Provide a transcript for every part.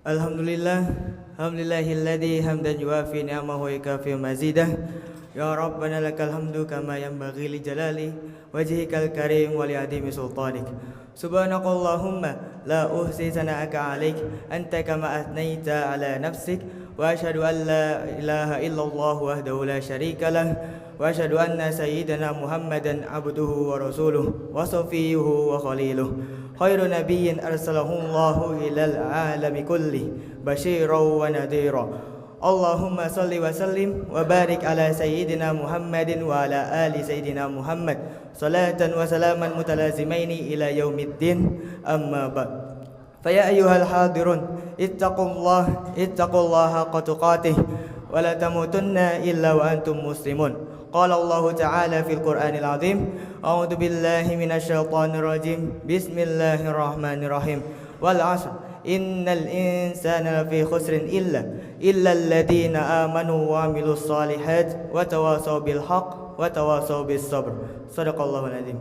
Alhamdulillah, alhamdulillahilladzi hamdan yuafi ni'amahu wa yukafi mazidah. Ya Rabbana lakal hamdu kama yanbaghi li jalali wajhikal karim wa li adimi sultanik. Subhanakallahumma la uhsi sana'aka 'alaik anta kama atnaita 'ala nafsik wa asyhadu an la ilaha illallah wahdahu la syarika lah wa asyhadu anna sayyidana Muhammadan abduhu wa rasuluh wa safiyyuhu wa khaliluh. Khairu nabiyyin arsalahullahu ilal alami kulli basyiran wa nadhira. Allahumma salli wa sallim wa barik ala sayyidina Muhammadin wa ala ali sayyidina Muhammad salatan wa salaman mutalazimaini ila yaumiddin, amma ba'd. Faya ayyuhal hadirun ittaqullaha haqqa tuqatih wa la tamutunna illa wa antum muslimun. Qala Allah Ta'ala fil Qur'anil Azim, a'udzu billahi minasy syaithanir rajim. Bismillahirrahmanirrahim. Wal 'asr innal insana lafi khusrin illa alladziina amanu wa 'amilus shalihat wa tawasaw bil haqq wa tawasaw bis sabr. Shadaqallahul azim.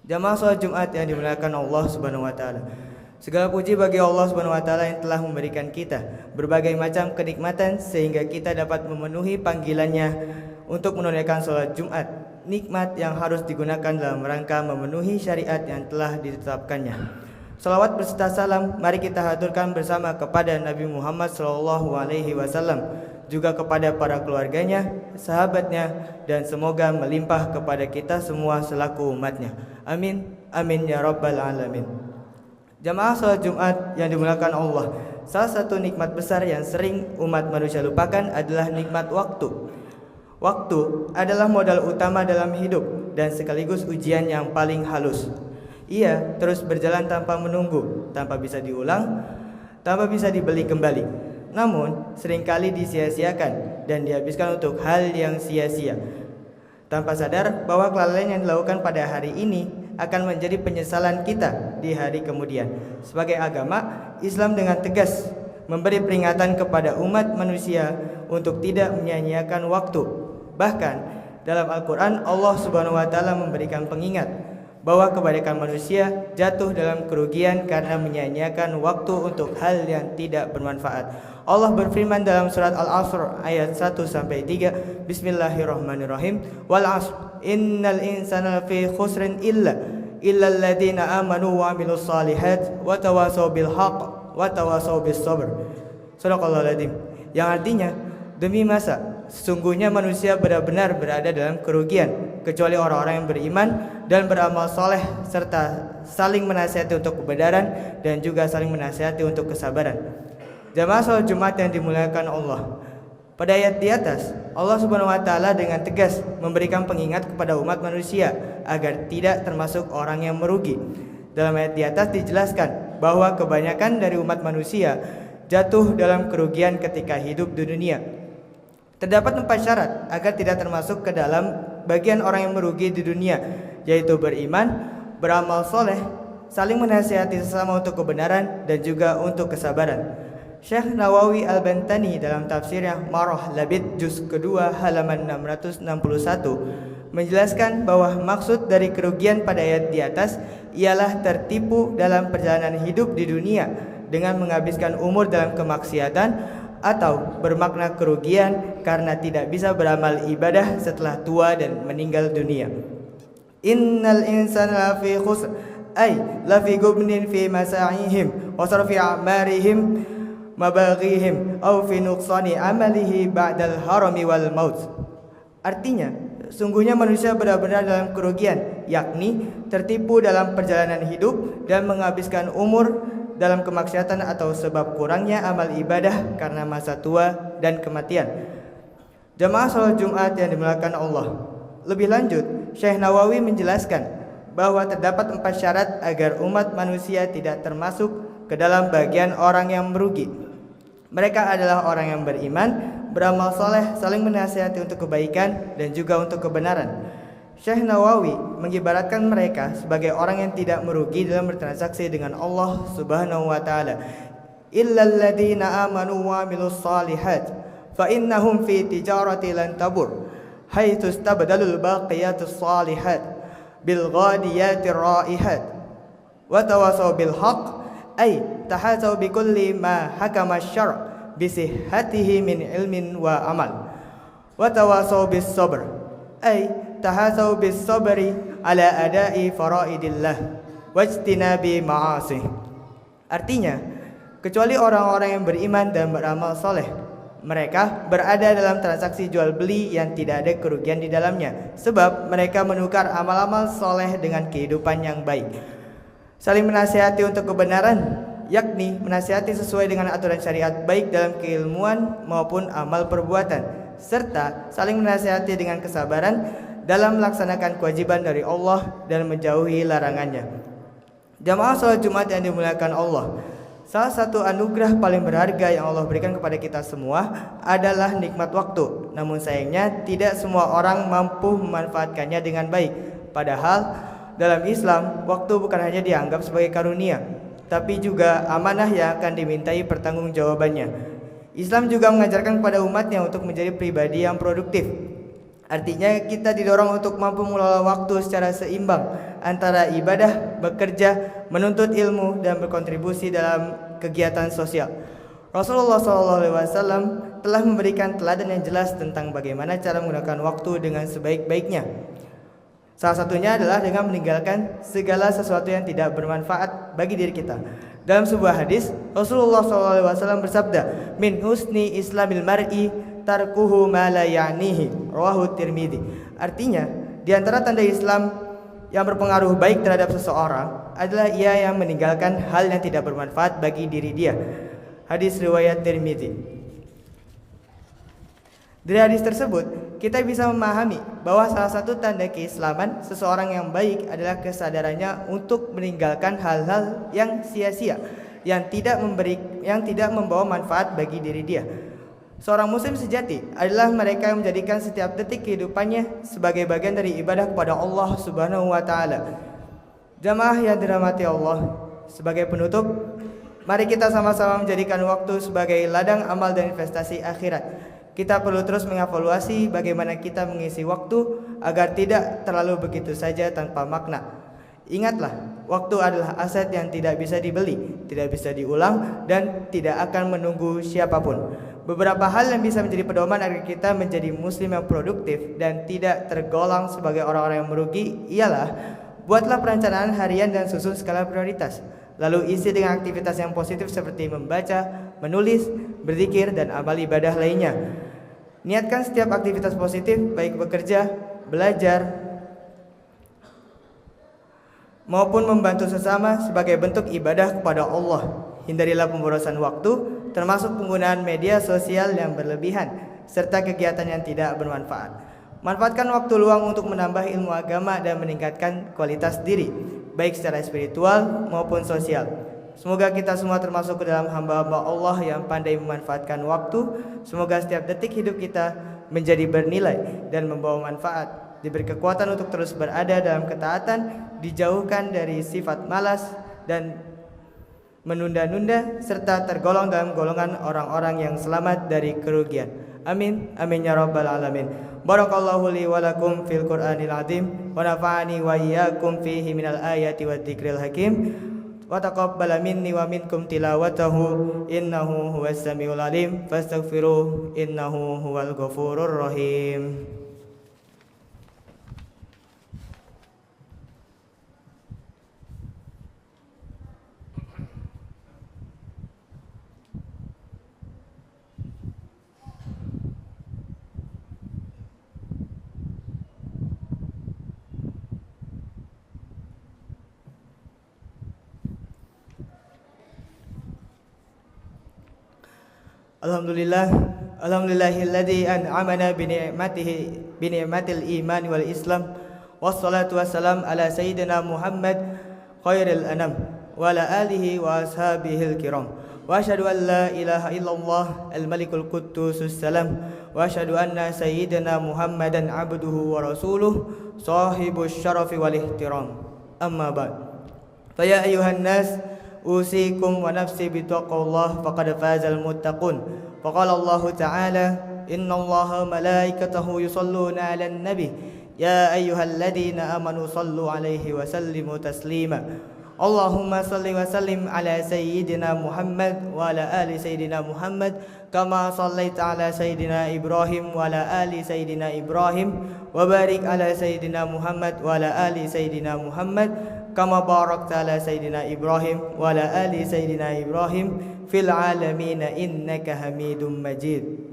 Jamaah salat Jumat yang dimuliakan Allah Subhanahu wa taala. Segala puji bagi Allah Subhanahu wa taala yang telah memberikan kita berbagai macam kenikmatan sehingga kita dapat memenuhi panggilannya untuk menunaikan salat Jumat, nikmat yang harus digunakan dalam rangka memenuhi syariat yang telah ditetapkannya. Salawat berserta salam mari kita haturkan bersama kepada Nabi Muhammad SAW, juga kepada para keluarganya, sahabatnya, dan semoga melimpah kepada kita semua selaku umatnya. Amin, amin ya rabbal alamin. Jamaah salat Jumat yang dimuliakan Allah, salah satu nikmat besar yang sering umat manusia lupakan adalah nikmat waktu. Waktu adalah modal utama dalam hidup dan sekaligus ujian yang paling halus. Ia terus berjalan tanpa menunggu, tanpa bisa diulang, tanpa bisa dibeli kembali. Namun seringkali disia-siakan dan dihabiskan untuk hal yang sia-sia, tanpa sadar bahwa kelalaian yang dilakukan pada hari ini akan menjadi penyesalan kita di hari kemudian. Sebagai agama, Islam dengan tegas memberi peringatan kepada umat manusia untuk tidak menyia-nyiakan waktu. Bahkan dalam Al-Quran Allah Subhanahu wa taala memberikan pengingat bahwa kebanyakan manusia jatuh dalam kerugian karena menyia-nyiakan waktu untuk hal yang tidak bermanfaat. Allah berfirman dalam surat Al-Asr ayat 1-3, Bismillahirrahmanirrahim. Wal 'asr innal insana lafi khusrin illa alladziina amanu wa 'amilus shalihat wa tawasaw bil haqq wa tawasaw bis sabr. Shadaqallahul azim. Yang artinya, demi masa sesungguhnya manusia benar-benar berada dalam kerugian kecuali orang-orang yang beriman dan beramal soleh serta saling menasihati untuk kebenaran dan juga saling menasihati untuk kesabaran. Jamaah salat Jumat yang dimuliakan Allah, pada ayat di atas Allah Subhanahu wa taala dengan tegas memberikan pengingat kepada umat manusia agar tidak termasuk orang yang merugi. Dalam ayat di atas dijelaskan bahwa kebanyakan dari umat manusia jatuh dalam kerugian ketika hidup di dunia. Terdapat 4 syarat agar tidak termasuk ke dalam bagian orang yang merugi di dunia, yaitu beriman, beramal soleh, saling menasihati sesama untuk kebenaran, dan juga untuk kesabaran. Syekh Nawawi Al-Bantani dalam tafsirnya Marah Labid juz kedua halaman 661 menjelaskan bahwa maksud dari kerugian pada ayat di atas ialah tertipu dalam perjalanan hidup di dunia dengan menghabiskan umur dalam kemaksiatan, atau bermakna kerugian karena tidak bisa beramal ibadah setelah tua dan meninggal dunia. Innal insana lafi khusr ay lafi gubnin fi masa'ihim wa sarfi a'marihim mabaghihim aw fi nuqsani amalihi ba'dal harami wal maut. Artinya, sungguhnya manusia benar-benar dalam kerugian, yakni tertipu dalam perjalanan hidup dan menghabiskan umur dalam kemaksiatan atau sebab kurangnya amal ibadah karena masa tua dan kematian. Jamaah salat Jumat yang dimuliakan Allah, lebih lanjut Syekh Nawawi menjelaskan bahwa terdapat 4 syarat agar umat manusia tidak termasuk ke dalam bagian orang yang merugi. Mereka adalah orang yang beriman, beramal soleh, saling menasihati untuk kebaikan dan juga untuk kebenaran. Syekh Nawawi mengibaratkan mereka sebagai orang yang tidak merugi dalam bertransaksi dengan Allah Subhanahu wa taala. Illal ladzina amanu wa 'amilus shalihat fa innahum fi tijarati lan tabur haitsu istabdalul baqiyatus shalihat bil ghadiyatir raihat wa tawasaw bil haqq ay tahasau bikulli ma hakama asy-syar' bisihhatihi min ilmin wa amal wa tawasau bis sabr ay tahasau bis sabri ala ada'i faraidillah wajtinabi ma'asih. Artinya, kecuali orang-orang yang beriman dan beramal soleh, mereka berada dalam transaksi jual beli yang tidak ada kerugian di dalamnya, sebab mereka menukar amal-amal soleh dengan kehidupan yang baik. Saling menasihati untuk kebenaran, yakni menasihati sesuai dengan aturan syariat baik dalam keilmuan maupun amal perbuatan, serta saling menasihati dengan kesabaran dalam melaksanakan kewajiban dari Allah dan menjauhi larangannya. Jamaah salat Jumat yang dimuliakan Allah, salah satu anugerah paling berharga yang Allah berikan kepada kita semua adalah nikmat waktu. Namun sayangnya tidak semua orang mampu memanfaatkannya dengan baik. Padahal dalam Islam, waktu bukan hanya dianggap sebagai karunia, tapi juga amanah yang akan dimintai pertanggungjawabannya. Islam juga mengajarkan kepada umatnya untuk menjadi pribadi yang produktif. Artinya kita didorong untuk mampu mengelola waktu secara seimbang antara ibadah, bekerja, menuntut ilmu, dan berkontribusi dalam kegiatan sosial. Rasulullah SAW telah memberikan teladan yang jelas tentang bagaimana cara menggunakan waktu dengan sebaik-baiknya. Salah satunya adalah dengan meninggalkan segala sesuatu yang tidak bermanfaat bagi diri kita. Dalam sebuah hadis, Rasulullah SAW bersabda, "Min husni islamil mar'i tarkuhu ma la ya'nihi." Rawahu Tirmidzi. Artinya, di antara tanda Islam yang berpengaruh baik terhadap seseorang adalah ia yang meninggalkan hal yang tidak bermanfaat bagi diri dia. Hadis riwayat Tirmidzi. Dari hadis tersebut, kita bisa memahami bahwa salah satu tanda keislaman seseorang yang baik adalah kesadarannya untuk meninggalkan hal-hal yang sia-sia, yang tidak membawa manfaat bagi diri dia. Seorang muslim sejati adalah mereka yang menjadikan setiap detik kehidupannya sebagai bagian dari ibadah kepada Allah Subhanahu wa taala. Jamaah yang dirahmati Allah, sebagai penutup, mari kita sama-sama menjadikan waktu sebagai ladang amal dan investasi akhirat. Kita perlu terus mengevaluasi bagaimana kita mengisi waktu agar tidak terlalu begitu saja tanpa makna. Ingatlah, waktu adalah aset yang tidak bisa dibeli, tidak bisa diulang, dan tidak akan menunggu siapapun. Beberapa hal yang bisa menjadi pedoman agar kita menjadi muslim yang produktif dan tidak tergolong sebagai orang-orang yang merugi ialah buatlah perencanaan harian dan susun skala prioritas. Lalu isi dengan aktivitas yang positif seperti membaca, menulis, berzikir, dan amal ibadah lainnya. Niatkan setiap aktivitas positif, baik bekerja, belajar, maupun membantu sesama sebagai bentuk ibadah kepada Allah. Hindarilah pemborosan waktu, termasuk penggunaan media sosial yang berlebihan, serta kegiatan yang tidak bermanfaat. Manfaatkan waktu luang untuk menambah ilmu agama dan meningkatkan kualitas diri, baik secara spiritual maupun sosial. Semoga kita semua termasuk ke dalam hamba-hamba Allah yang pandai memanfaatkan waktu. Semoga setiap detik hidup kita menjadi bernilai dan membawa manfaat, diberi kekuatan untuk terus berada dalam ketaatan, dijauhkan dari sifat malas dan menunda-nunda, serta tergolong dalam golongan orang-orang yang selamat dari kerugian. Amin, amin ya rabbal alamin. Barakallahu li wa lakum fil Qur'anil azim wa nafa'ani wa iyyakum fihi minal ayati wadh-dhikril hakim. Wa taqabbala minni wa minkum tilawatahu innahu huwas samiul alim fastaghfiruh innahu huwal ghafurur rahim. Alhamdulillahilladzi an'amana bi ni'matil iman wal islam. Wassalatu wassalam ala sayyidina Muhammad khairil anam wa ala alihi wa ashabihil kiram. Wa asyhadu an la ilaha illallah al-malikul quddusus salam wa asyhadu anna sayyidina Muhammadan abduhu wa rasuluh sahibus syarafi wal ihtiram. Amma ba'd. Fa ya ayuhan nas usikum wa nafsi bitaqwallah faqad fazal muttaqun. Faqala Allah Ta'ala innallaha malaikatahu yusalluna 'alan nabi ya ayyuhalladzina amanu sallu 'alaihi wa sallimu taslima. Allahumma salli wa sallim ala sayyidina Muhammad wa ala ali sayyidina Muhammad kama sallaita ala sayyidina Ibrahim wa ala ali sayyidina Ibrahim wa barik ala sayyidina Muhammad wa ala ali sayyidina Muhammad kama barakta ala sayyidina Ibrahim wa ala ali sayyidina Ibrahim fil alamin innaka Hamidum Majid.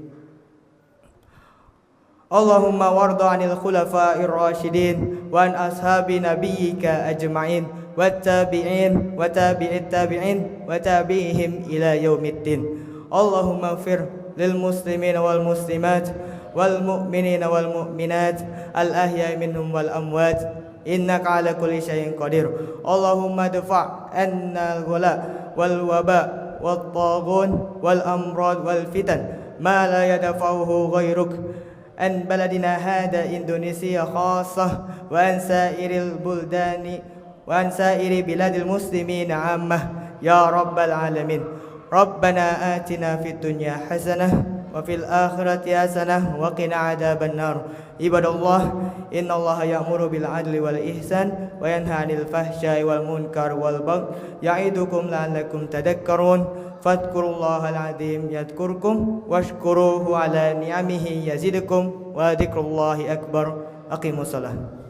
Allahumma warda 'anil khulafa'ir rasyidin wa an ashabi nabiyyika ajma'in wattabi'in wa tabi'it tabi'in wa tabi'ihim ila yaumiddin. Allahumma ighfir lil muslimin wal muslimat wal mu'minina wal mu'minat al ahya'i minhum wal amwat innaka 'ala kulli syai'in qadir. Allahumma dfa' 'anna al ghala wal waba wat taghun wal amrad wal fitan ma la yadfa'uhu ghairuk an baladina hada Indonesia khassah wa an sa'iril buldani wa an sa'iri biladil muslimin 'ammah ya rabbal alamin. Rabbana atina fid dunya hasanah wa fil akhirati hasanah wa qina adzaban nar. Ibadallah, innallaha ya'muru bil 'adli wal ihsan wa yanha 'anil fahsya'i wal munkar wal baghi ya'idukum la'allakum tadhakkarun. Fadhkurullahal 'azim yadhkurkum washkuruhu 'ala ni'amihi yazidkum wa dzikrullahi akbar. Aqimussalah.